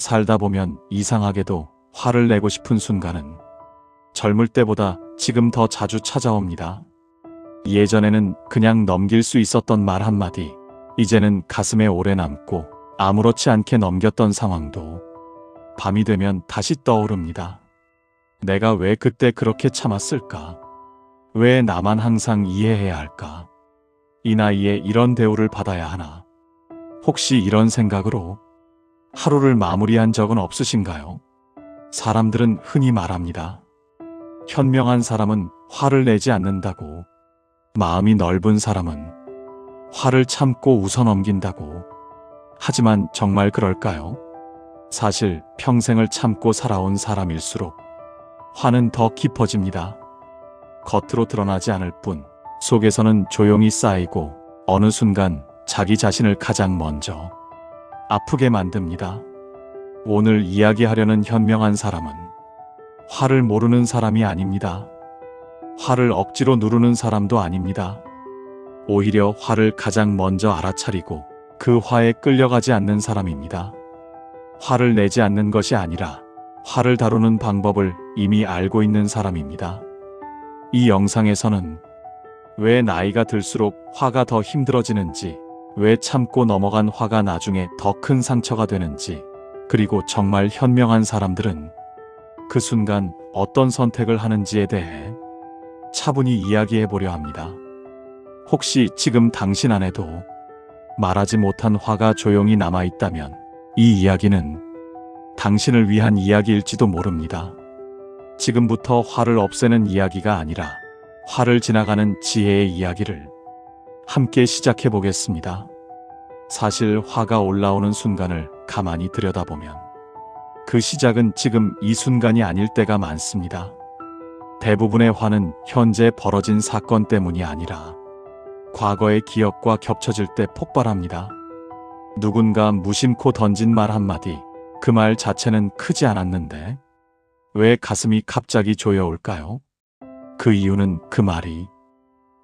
살다 보면 이상하게도 화를 내고 싶은 순간은 젊을 때보다 지금 더 자주 찾아옵니다. 예전에는 그냥 넘길 수 있었던 말 한마디, 이제는 가슴에 오래 남고 아무렇지 않게 넘겼던 상황도 밤이 되면 다시 떠오릅니다. 내가 왜 그때 그렇게 참았을까? 왜 나만 항상 이해해야 할까? 이 나이에 이런 대우를 받아야 하나? 혹시 이런 생각으로 하루를 마무리한 적은 없으신가요? 사람들은 흔히 말합니다. 현명한 사람은 화를 내지 않는다고, 마음이 넓은 사람은 화를 참고 웃어넘긴다고. 하지만 정말 그럴까요? 사실 평생을 참고 살아온 사람일수록 화는 더 깊어집니다. 겉으로 드러나지 않을 뿐 속에서는 조용히 쌓이고 어느 순간 자기 자신을 가장 먼저 아프게 만듭니다. 오늘 이야기하려는 현명한 사람은 화를 모르는 사람이 아닙니다. 화를 억지로 누르는 사람도 아닙니다. 오히려 화를 가장 먼저 알아차리고 그 화에 끌려가지 않는 사람입니다. 화를 내지 않는 것이 아니라 화를 다루는 방법을 이미 알고 있는 사람입니다. 이 영상에서는 왜 나이가 들수록 화가 더 힘들어지는지, 왜 참고 넘어간 화가 나중에 더 큰 상처가 되는지, 그리고 정말 현명한 사람들은 그 순간 어떤 선택을 하는지에 대해 차분히 이야기해 보려 합니다. 혹시 지금 당신 안에도 말하지 못한 화가 조용히 남아있다면 이 이야기는 당신을 위한 이야기일지도 모릅니다. 지금부터 화를 없애는 이야기가 아니라 화를 지나가는 지혜의 이야기를 함께 시작해 보겠습니다. 사실 화가 올라오는 순간을 가만히 들여다보면 그 시작은 지금 이 순간이 아닐 때가 많습니다. 대부분의 화는 현재 벌어진 사건 때문이 아니라 과거의 기억과 겹쳐질 때 폭발합니다. 누군가 무심코 던진 말 한마디, 그 말 자체는 크지 않았는데 왜 가슴이 갑자기 조여올까요? 그 이유는 그 말이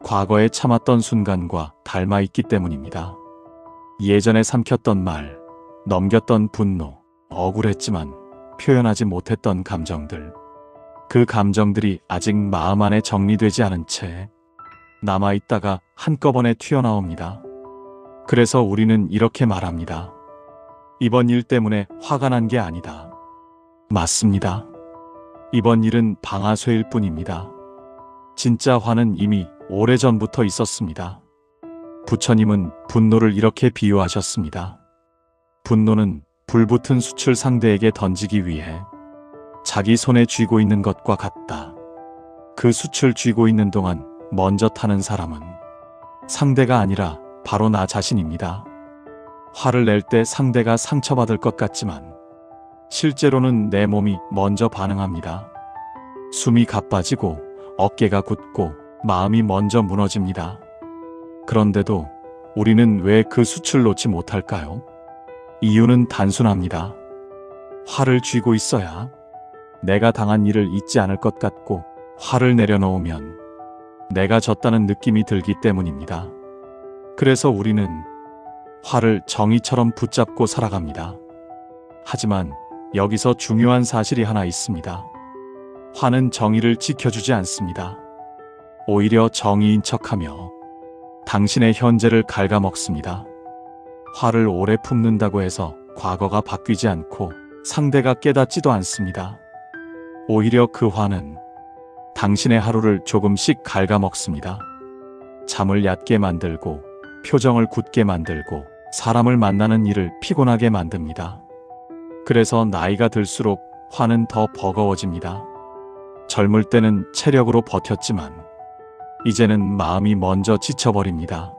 과거에 참았던 순간과 닮아있기 때문입니다. 예전에 삼켰던 말, 넘겼던 분노, 억울했지만 표현하지 못했던 감정들, 그 감정들이 아직 마음 안에 정리되지 않은 채 남아있다가 한꺼번에 튀어나옵니다. 그래서 우리는 이렇게 말합니다. 이번 일 때문에 화가 난 게 아니다. 맞습니다. 이번 일은 방아쇠일 뿐입니다. 진짜 화는 이미 오래전부터 있었습니다. 부처님은 분노를 이렇게 비유하셨습니다. 분노는 불붙은 숯을 상대에게 던지기 위해 자기 손에 쥐고 있는 것과 같다. 그 숯을 쥐고 있는 동안 먼저 타는 사람은 상대가 아니라 바로 나 자신입니다. 화를 낼 때 상대가 상처받을 것 같지만 실제로는 내 몸이 먼저 반응합니다. 숨이 가빠지고 어깨가 굳고 마음이 먼저 무너집니다. 그런데도 우리는 왜 그 숯을 놓지 못할까요? 이유는 단순합니다. 화를 쥐고 있어야 내가 당한 일을 잊지 않을 것 같고, 화를 내려놓으면 내가 졌다는 느낌이 들기 때문입니다. 그래서 우리는 화를 정의처럼 붙잡고 살아갑니다. 하지만 여기서 중요한 사실이 하나 있습니다. 화는 정의를 지켜주지 않습니다. 오히려 정의인 척하며 당신의 현재를 갉아먹습니다. 화를 오래 품는다고 해서 과거가 바뀌지 않고 상대가 깨닫지도 않습니다. 오히려 그 화는 당신의 하루를 조금씩 갉아먹습니다. 잠을 얕게 만들고, 표정을 굳게 만들고, 사람을 만나는 일을 피곤하게 만듭니다. 그래서 나이가 들수록 화는 더 버거워집니다. 젊을 때는 체력으로 버텼지만 이제는 마음이 먼저 지쳐버립니다.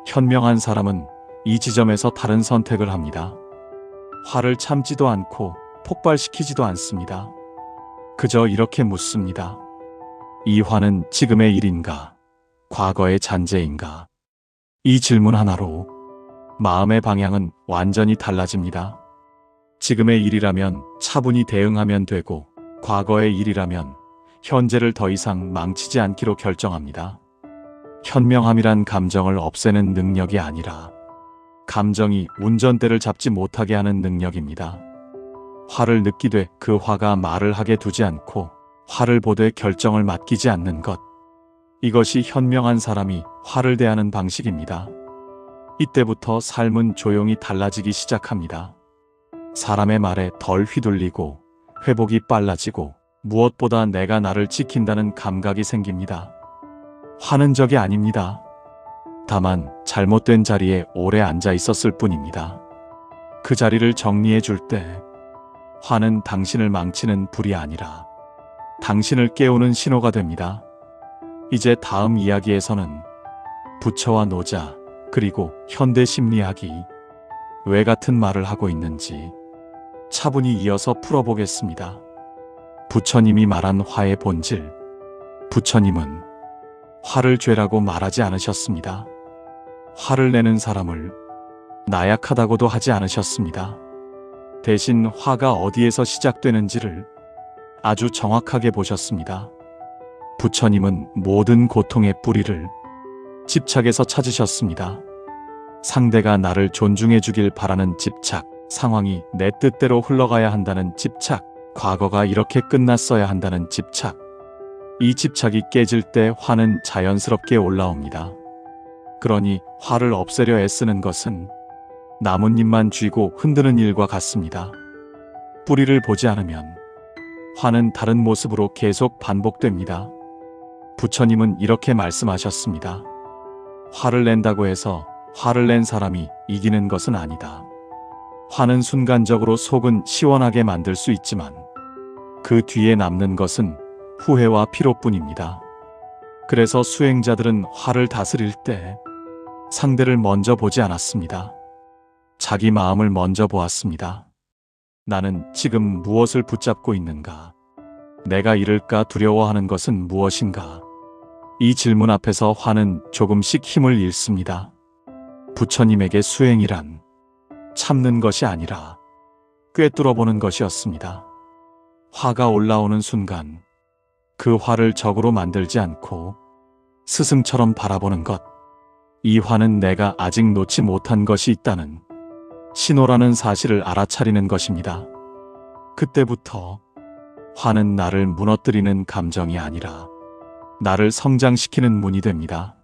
현명한 사람은 이 지점에서 다른 선택을 합니다. 화를 참지도 않고 폭발시키지도 않습니다. 그저 이렇게 묻습니다. 이 화는 지금의 일인가? 과거의 잔재인가? 이 질문 하나로 마음의 방향은 완전히 달라집니다. 지금의 일이라면 차분히 대응하면 되고, 과거의 일이라면 현재를 더 이상 망치지 않기로 결정합니다. 현명함이란 감정을 없애는 능력이 아니라 감정이 운전대를 잡지 못하게 하는 능력입니다. 화를 느끼되 그 화가 말을 하게 두지 않고 화를 보되 결정을 맡기지 않는 것. 이것이 현명한 사람이 화를 대하는 방식입니다. 이때부터 삶은 조용히 달라지기 시작합니다. 사람의 말에 덜 휘둘리고 회복이 빨라지고 무엇보다 내가 나를 지킨다는 감각이 생깁니다. 화는 적이 아닙니다. 다만 잘못된 자리에 오래 앉아 있었을 뿐입니다. 그 자리를 정리해 줄 때 화는 당신을 망치는 불이 아니라 당신을 깨우는 신호가 됩니다. 이제 다음 이야기에서는 부처와 노자 그리고 현대 심리학이 왜 같은 말을 하고 있는지 차분히 이어서 풀어보겠습니다. 부처님이 말한 화의 본질. 부처님은 화를 죄라고 말하지 않으셨습니다. 화를 내는 사람을 나약하다고도 하지 않으셨습니다. 대신 화가 어디에서 시작되는지를 아주 정확하게 보셨습니다. 부처님은 모든 고통의 뿌리를 집착에서 찾으셨습니다. 상대가 나를 존중해 주길 바라는 집착, 상황이 내 뜻대로 흘러가야 한다는 집착, 과거가 이렇게 끝났어야 한다는 집착. 이 집착이 깨질 때 화는 자연스럽게 올라옵니다. 그러니 화를 없애려 애쓰는 것은 나뭇잎만 쥐고 흔드는 일과 같습니다. 뿌리를 보지 않으면 화는 다른 모습으로 계속 반복됩니다. 부처님은 이렇게 말씀하셨습니다. 화를 낸다고 해서 화를 낸 사람이 이기는 것은 아니다. 화는 순간적으로 속은 시원하게 만들 수 있지만 그 뒤에 남는 것은 후회와 피로뿐입니다. 그래서 수행자들은 화를 다스릴 때 상대를 먼저 보지 않았습니다. 자기 마음을 먼저 보았습니다. 나는 지금 무엇을 붙잡고 있는가? 내가 잃을까 두려워하는 것은 무엇인가? 이 질문 앞에서 화는 조금씩 힘을 잃습니다. 부처님에게 수행이란 참는 것이 아니라 꿰뚫어보는 것이었습니다. 화가 올라오는 순간 그 화를 적으로 만들지 않고 스승처럼 바라보는 것. 이 화는 내가 아직 놓지 못한 것이 있다는 신호라는 사실을 알아차리는 것입니다. 그때부터 화는 나를 무너뜨리는 감정이 아니라 나를 성장시키는 문이 됩니다.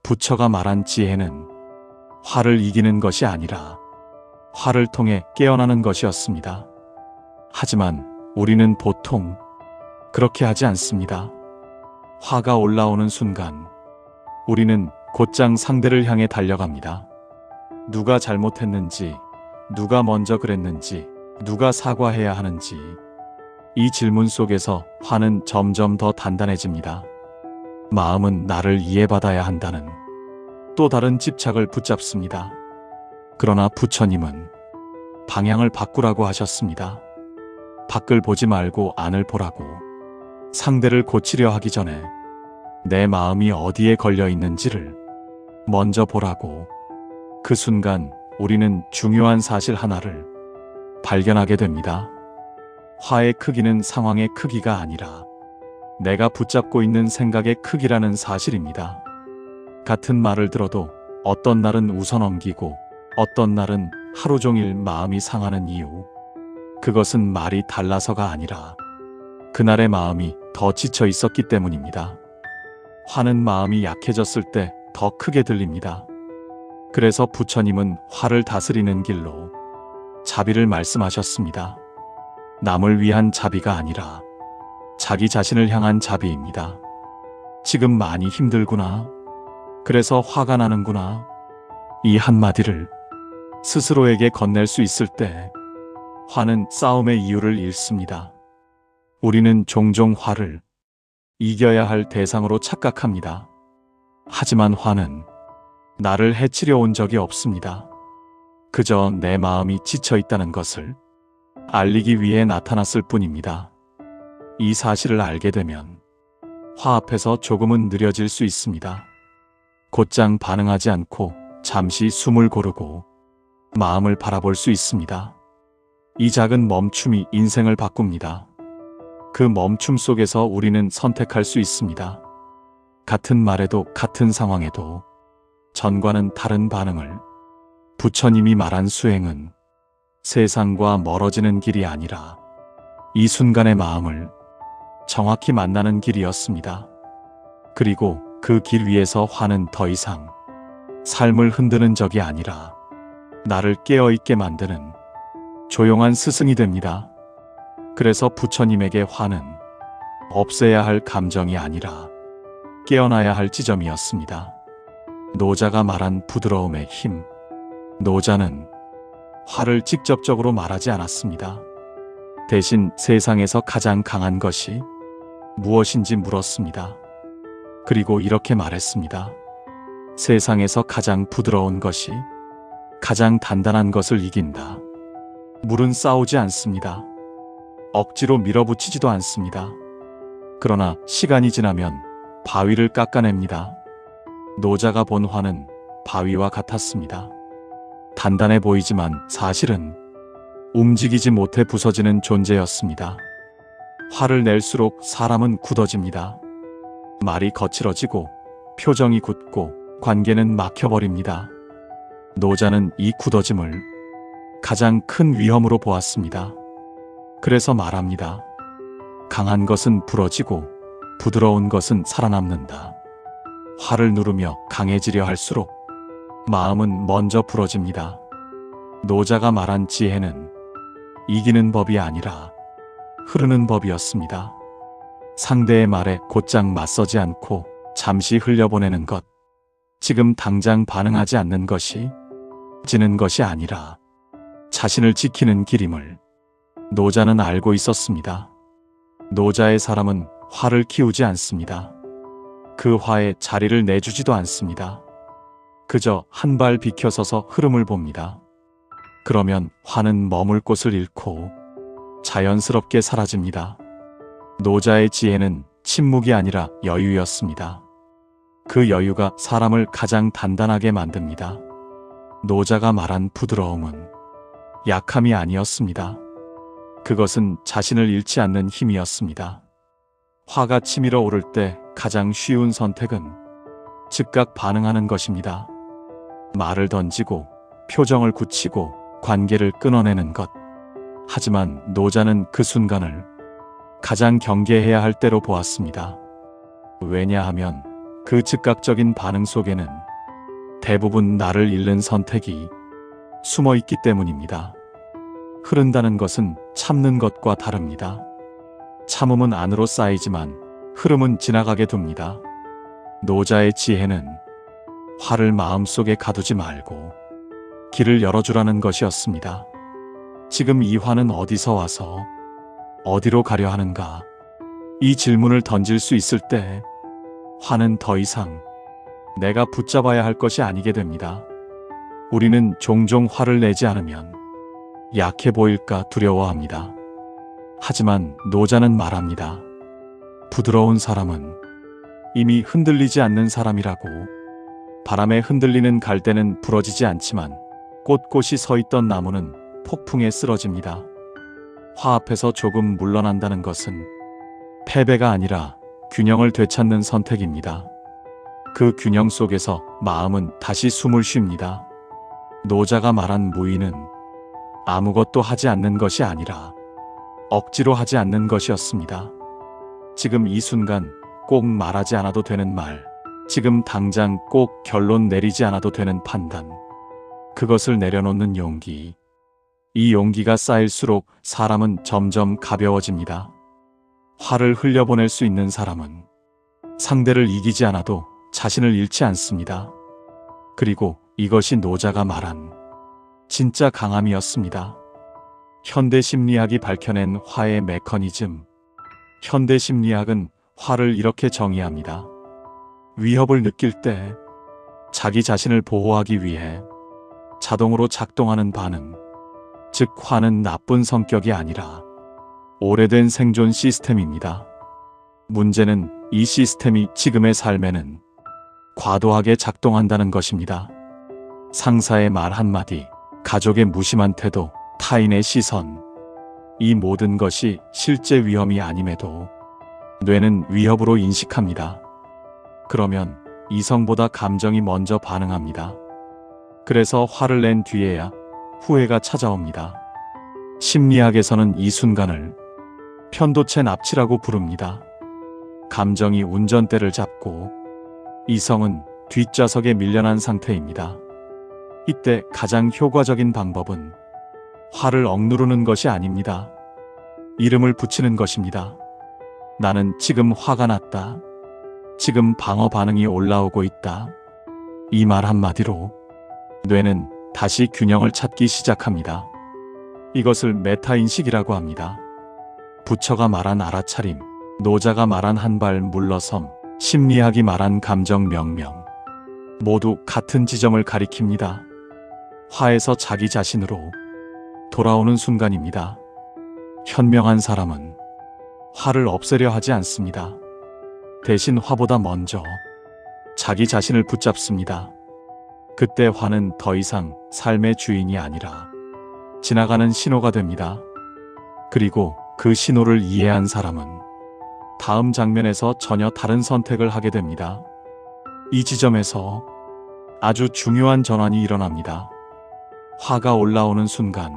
부처가 말한 지혜는 화를 이기는 것이 아니라 화를 통해 깨어나는 것이었습니다. 하지만 우리는 보통 그렇게 하지 않습니다. 화가 올라오는 순간 우리는 곧장 상대를 향해 달려갑니다. 누가 잘못했는지, 누가 먼저 그랬는지, 누가 사과해야 하는지. 이 질문 속에서 화는 점점 더 단단해집니다. 마음은 나를 이해받아야 한다는 또 다른 집착을 붙잡습니다. 그러나 부처님은 방향을 바꾸라고 하셨습니다. 밖을 보지 말고 안을 보라고. 상대를 고치려 하기 전에 내 마음이 어디에 걸려 있는지를 먼저 보라고. 그 순간 우리는 중요한 사실 하나를 발견하게 됩니다. 화의 크기는 상황의 크기가 아니라 내가 붙잡고 있는 생각의 크기라는 사실입니다. 같은 말을 들어도 어떤 날은 웃어 넘기고 어떤 날은 하루 종일 마음이 상하는 이유. 그것은 말이 달라서가 아니라 그날의 마음이 더 지쳐 있었기 때문입니다. 화는 마음이 약해졌을 때 더 크게 들립니다. 그래서 부처님은 화를 다스리는 길로 자비를 말씀하셨습니다. 남을 위한 자비가 아니라 자기 자신을 향한 자비입니다. 지금 많이 힘들구나. 그래서 화가 나는구나. 이 한마디를 스스로에게 건넬 수 있을 때 화는 싸움의 이유를 잃습니다. 우리는 종종 화를 이겨야 할 대상으로 착각합니다. 하지만 화는 나를 해치려 온 적이 없습니다. 그저 내 마음이 지쳐 있다는 것을 알리기 위해 나타났을 뿐입니다. 이 사실을 알게 되면 화 앞에서 조금은 느려질 수 있습니다. 곧장 반응하지 않고 잠시 숨을 고르고 마음을 바라볼 수 있습니다. 이 작은 멈춤이 인생을 바꿉니다. 그 멈춤 속에서 우리는 선택할 수 있습니다. 같은 말에도 같은 상황에도 전과는 다른 반응을. 부처님이 말한 수행은 세상과 멀어지는 길이 아니라 이 순간의 마음을 정확히 만나는 길이었습니다. 그리고 그 길 위에서 화는 더 이상 삶을 흔드는 적이 아니라 나를 깨어있게 만드는 조용한 스승이 됩니다. 그래서 부처님에게 화는 없애야 할 감정이 아니라 깨어나야 할 지점이었습니다. 노자가 말한 부드러움의 힘. 노자는 화를 직접적으로 말하지 않았습니다. 대신 세상에서 가장 강한 것이 무엇인지 물었습니다. 그리고 이렇게 말했습니다. 세상에서 가장 부드러운 것이 가장 단단한 것을 이긴다. 물은 싸우지 않습니다. 억지로 밀어붙이지도 않습니다. 그러나 시간이 지나면 바위를 깎아냅니다. 노자가 본 화는 바위와 같았습니다. 단단해 보이지만 사실은 움직이지 못해 부서지는 존재였습니다. 화를 낼수록 사람은 굳어집니다. 말이 거칠어지고 표정이 굳고 관계는 막혀버립니다. 노자는 이 굳어짐을 가장 큰 위험으로 보았습니다. 그래서 말합니다. 강한 것은 부러지고 부드러운 것은 살아남는다. 화를 누르며 강해지려 할수록 마음은 먼저 부러집니다. 노자가 말한 지혜는 이기는 법이 아니라 흐르는 법이었습니다. 상대의 말에 곧장 맞서지 않고 잠시 흘려보내는 것. 지금 당장 반응하지 않는 것이 지는 것이 아니라 자신을 지키는 길임을 노자는 알고 있었습니다. 노자의 사람은 화를 키우지 않습니다. 그 화에 자리를 내주지도 않습니다. 그저 한 발 비켜서서 흐름을 봅니다. 그러면 화는 머물 곳을 잃고 자연스럽게 사라집니다. 노자의 지혜는 침묵이 아니라 여유였습니다. 그 여유가 사람을 가장 단단하게 만듭니다. 노자가 말한 부드러움은 약함이 아니었습니다. 그것은 자신을 잃지 않는 힘이었습니다. 화가 치밀어 오를 때 가장 쉬운 선택은 즉각 반응하는 것입니다. 말을 던지고 표정을 굳히고 관계를 끊어내는 것. 하지만 노자는 그 순간을 가장 경계해야 할 때로 보았습니다. 왜냐하면 그 즉각적인 반응 속에는 대부분 나를 잃는 선택이 숨어 있기 때문입니다. 흐른다는 것은 참는 것과 다릅니다. 참음은 안으로 쌓이지만 흐름은 지나가게 둡니다. 노자의 지혜는 화를 마음속에 가두지 말고 길을 열어주라는 것이었습니다. 지금 이 화는 어디서 와서 어디로 가려 하는가? 이 질문을 던질 수 있을 때 화는 더 이상 내가 붙잡아야 할 것이 아니게 됩니다. 우리는 종종 화를 내지 않으면 약해 보일까 두려워합니다. 하지만 노자는 말합니다. 부드러운 사람은 이미 흔들리지 않는 사람이라고. 바람에 흔들리는 갈대는 부러지지 않지만 꼿꼿이 서 있던 나무는 폭풍에 쓰러집니다. 화 앞에서 조금 물러난다는 것은 패배가 아니라 균형을 되찾는 선택입니다. 그 균형 속에서 마음은 다시 숨을 쉽니다. 노자가 말한 무의는 아무것도 하지 않는 것이 아니라 억지로 하지 않는 것이었습니다. 지금 이 순간 꼭 말하지 않아도 되는 말, 지금 당장 꼭 결론 내리지 않아도 되는 판단, 그것을 내려놓는 용기. 이 용기가 쌓일수록 사람은 점점 가벼워집니다. 화를 흘려보낼 수 있는 사람은 상대를 이기지 않아도 자신을 잃지 않습니다. 그리고 이것이 노자가 말한 진짜 강함이었습니다. 현대 심리학이 밝혀낸 화의 메커니즘. 현대 심리학은 화를 이렇게 정의합니다. 위협을 느낄 때 자기 자신을 보호하기 위해 자동으로 작동하는 반응. 즉 화는 나쁜 성격이 아니라 오래된 생존 시스템입니다. 문제는 이 시스템이 지금의 삶에는 과도하게 작동한다는 것입니다. 상사의 말 한마디, 가족의 무심한 태도, 타인의 시선. 이 모든 것이 실제 위험이 아님에도 뇌는 위협으로 인식합니다. 그러면 이성보다 감정이 먼저 반응합니다. 그래서 화를 낸 뒤에야 후회가 찾아옵니다. 심리학에서는 이 순간을 편도체 납치라고 부릅니다. 감정이 운전대를 잡고 이성은 뒷좌석에 밀려난 상태입니다. 이때 가장 효과적인 방법은 화를 억누르는 것이 아닙니다. 이름을 붙이는 것입니다. 나는 지금 화가 났다. 지금 방어 반응이 올라오고 있다. 이 말 한마디로 뇌는 다시 균형을 찾기 시작합니다. 이것을 메타인식이라고 합니다. 부처가 말한 알아차림, 노자가 말한 한 발 물러섬, 심리학이 말한 감정 명명. 모두 같은 지점을 가리킵니다. 화에서 자기 자신으로 돌아오는 순간입니다. 현명한 사람은 화를 없애려 하지 않습니다. 대신 화보다 먼저 자기 자신을 붙잡습니다. 그때 화는 더 이상 삶의 주인이 아니라 지나가는 신호가 됩니다. 그리고 그 신호를 이해한 사람은 다음 장면에서 전혀 다른 선택을 하게 됩니다. 이 지점에서 아주 중요한 전환이 일어납니다. 화가 올라오는 순간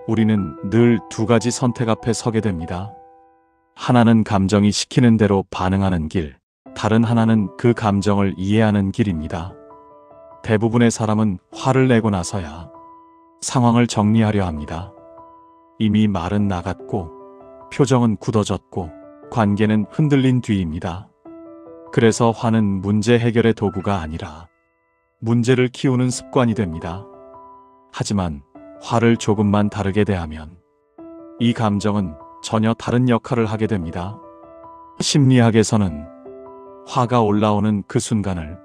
우리는 늘 두 가지 선택 앞에 서게 됩니다. 하나는 감정이 시키는 대로 반응하는 길, 다른 하나는 그 감정을 이해하는 길입니다. 대부분의 사람은 화를 내고 나서야 상황을 정리하려 합니다. 이미 말은 나갔고 표정은 굳어졌고 관계는 흔들린 뒤입니다. 그래서 화는 문제 해결의 도구가 아니라 문제를 키우는 습관이 됩니다. 하지만 화를 조금만 다르게 대하면 이 감정은 전혀 다른 역할을 하게 됩니다. 심리학에서는 화가 올라오는 그 순간을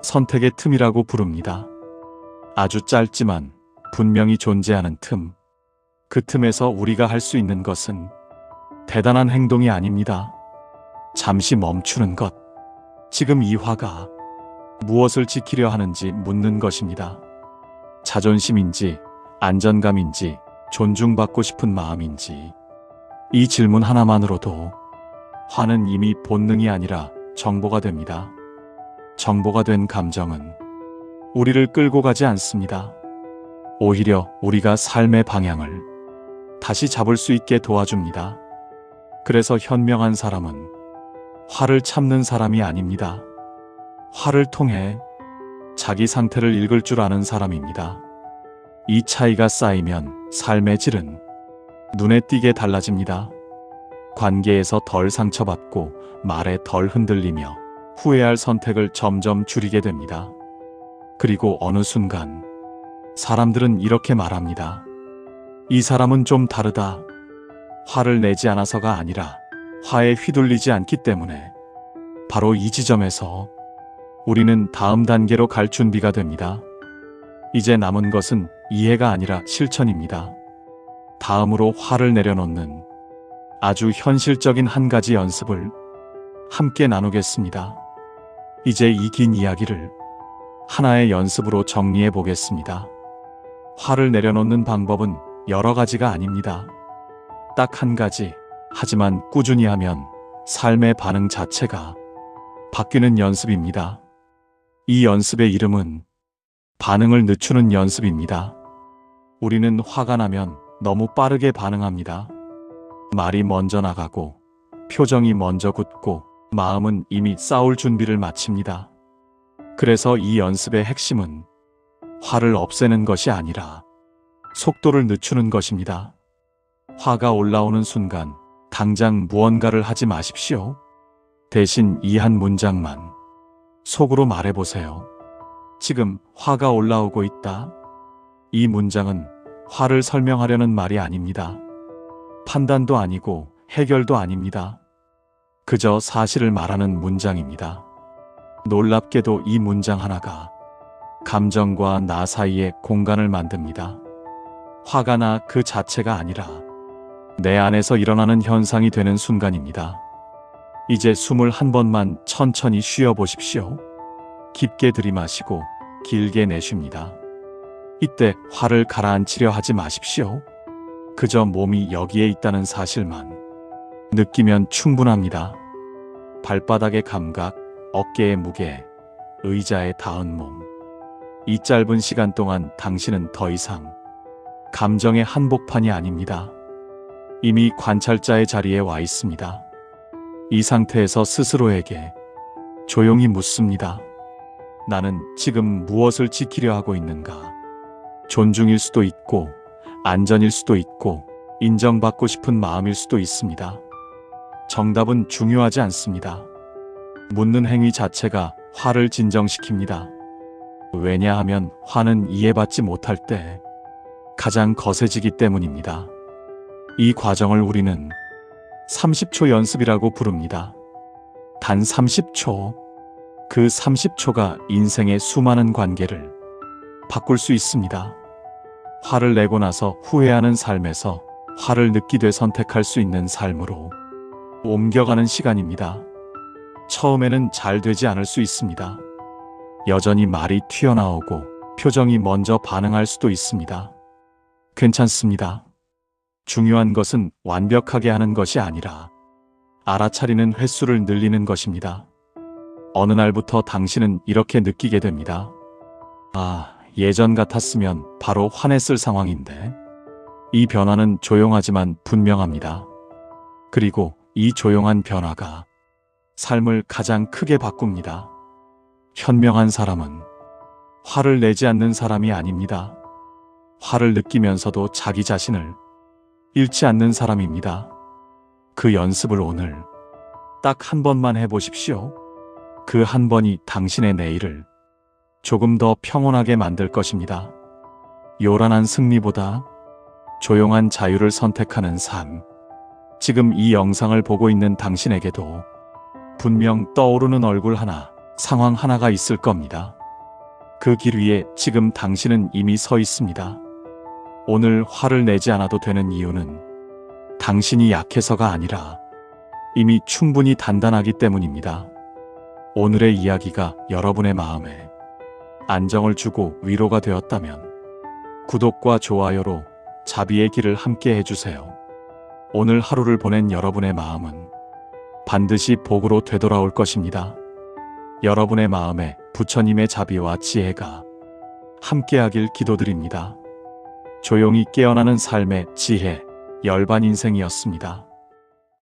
선택의 틈이라고 부릅니다. 아주 짧지만 분명히 존재하는 틈. 그 틈에서 우리가 할 수 있는 것은 대단한 행동이 아닙니다. 잠시 멈추는 것. 지금 이 화가 무엇을 지키려 하는지 묻는 것입니다. 자존심인지, 안전감인지, 존중받고 싶은 마음인지. 이 질문 하나만으로도 화는 이미 본능이 아니라 정보가 됩니다. 정보가 된 감정은 우리를 끌고 가지 않습니다. 오히려 우리가 삶의 방향을 다시 잡을 수 있게 도와줍니다. 그래서 현명한 사람은 화를 참는 사람이 아닙니다. 화를 통해 자기 상태를 읽을 줄 아는 사람입니다. 이 차이가 쌓이면 삶의 질은 눈에 띄게 달라집니다. 관계에서 덜 상처받고 말에 덜 흔들리며 후회할 선택을 점점 줄이게 됩니다. 그리고 어느 순간 사람들은 이렇게 말합니다. 이 사람은 좀 다르다. 화를 내지 않아서가 아니라 화에 휘둘리지 않기 때문에. 바로 이 지점에서 우리는 다음 단계로 갈 준비가 됩니다. 이제 남은 것은 이해가 아니라 실천입니다. 다음으로 화를 내려놓는 아주 현실적인 한 가지 연습을 함께 나누겠습니다. 이제 이 긴 이야기를 하나의 연습으로 정리해 보겠습니다. 화를 내려놓는 방법은 여러 가지가 아닙니다. 딱 한 가지. 하지만 꾸준히 하면 삶의 반응 자체가 바뀌는 연습입니다. 이 연습의 이름은 반응을 늦추는 연습입니다. 우리는 화가 나면 너무 빠르게 반응합니다. 말이 먼저 나가고 표정이 먼저 굳고 마음은 이미 싸울 준비를 마칩니다. 그래서 이 연습의 핵심은 화를 없애는 것이 아니라 속도를 늦추는 것입니다. 화가 올라오는 순간 당장 무언가를 하지 마십시오. 대신 이 한 문장만 속으로 말해보세요. 지금 화가 올라오고 있다. 이 문장은 화를 설명하려는 말이 아닙니다. 판단도 아니고 해결도 아닙니다. 그저 사실을 말하는 문장입니다. 놀랍게도 이 문장 하나가 감정과 나 사이에 공간을 만듭니다. 화가 나 그 자체가 아니라 내 안에서 일어나는 현상이 되는 순간입니다. 이제 숨을 한 번만 천천히 쉬어 보십시오. 깊게 들이마시고 길게 내쉽니다. 이때 화를 가라앉히려 하지 마십시오. 그저 몸이 여기에 있다는 사실만 느끼면 충분합니다. 발바닥의 감각, 어깨의 무게, 의자에 닿은 몸. 이 짧은 시간 동안 당신은 더 이상 감정의 한복판이 아닙니다. 이미 관찰자의 자리에 와 있습니다. 이 상태에서 스스로에게 조용히 묻습니다. 나는 지금 무엇을 지키려 하고 있는가? 존중일 수도 있고, 안전일 수도 있고, 인정받고 싶은 마음일 수도 있습니다. 정답은 중요하지 않습니다. 묻는 행위 자체가 화를 진정시킵니다. 왜냐하면 화는 이해받지 못할 때 가장 거세지기 때문입니다. 이 과정을 우리는 30초 연습이라고 부릅니다. 단 30초. 그 30초가 인생의 수많은 관계를 바꿀 수 있습니다. 화를 내고 나서 후회하는 삶에서 화를 느끼되 선택할 수 있는 삶으로 옮겨가는 시간입니다. 처음에는 잘 되지 않을 수 있습니다. 여전히 말이 튀어나오고 표정이 먼저 반응할 수도 있습니다. 괜찮습니다. 중요한 것은 완벽하게 하는 것이 아니라 알아차리는 횟수를 늘리는 것입니다. 어느 날부터 당신은 이렇게 느끼게 됩니다. 아, 예전 같았으면 바로 화냈을 상황인데. 이 변화는 조용하지만 분명합니다. 그리고 이 조용한 변화가 삶을 가장 크게 바꿉니다. 현명한 사람은 화를 내지 않는 사람이 아닙니다. 화를 느끼면서도 자기 자신을 잃지 않는 사람입니다. 그 연습을 오늘 딱 한 번만 해보십시오. 그 한 번이 당신의 내일을 조금 더 평온하게 만들 것입니다. 요란한 승리보다 조용한 자유를 선택하는 삶. 지금 이 영상을 보고 있는 당신에게도 분명 떠오르는 얼굴 하나, 상황 하나가 있을 겁니다. 그 길 위에 지금 당신은 이미 서 있습니다. 오늘 화를 내지 않아도 되는 이유는 당신이 약해서가 아니라 이미 충분히 단단하기 때문입니다. 오늘의 이야기가 여러분의 마음에 안정을 주고 위로가 되었다면 구독과 좋아요로 자비의 길을 함께 해주세요. 오늘 하루를 보낸 여러분의 마음은 반드시 복으로 되돌아올 것입니다. 여러분의 마음에 부처님의 자비와 지혜가 함께하길 기도드립니다. 조용히 깨어나는 삶의 지혜, 열반 인생이었습니다.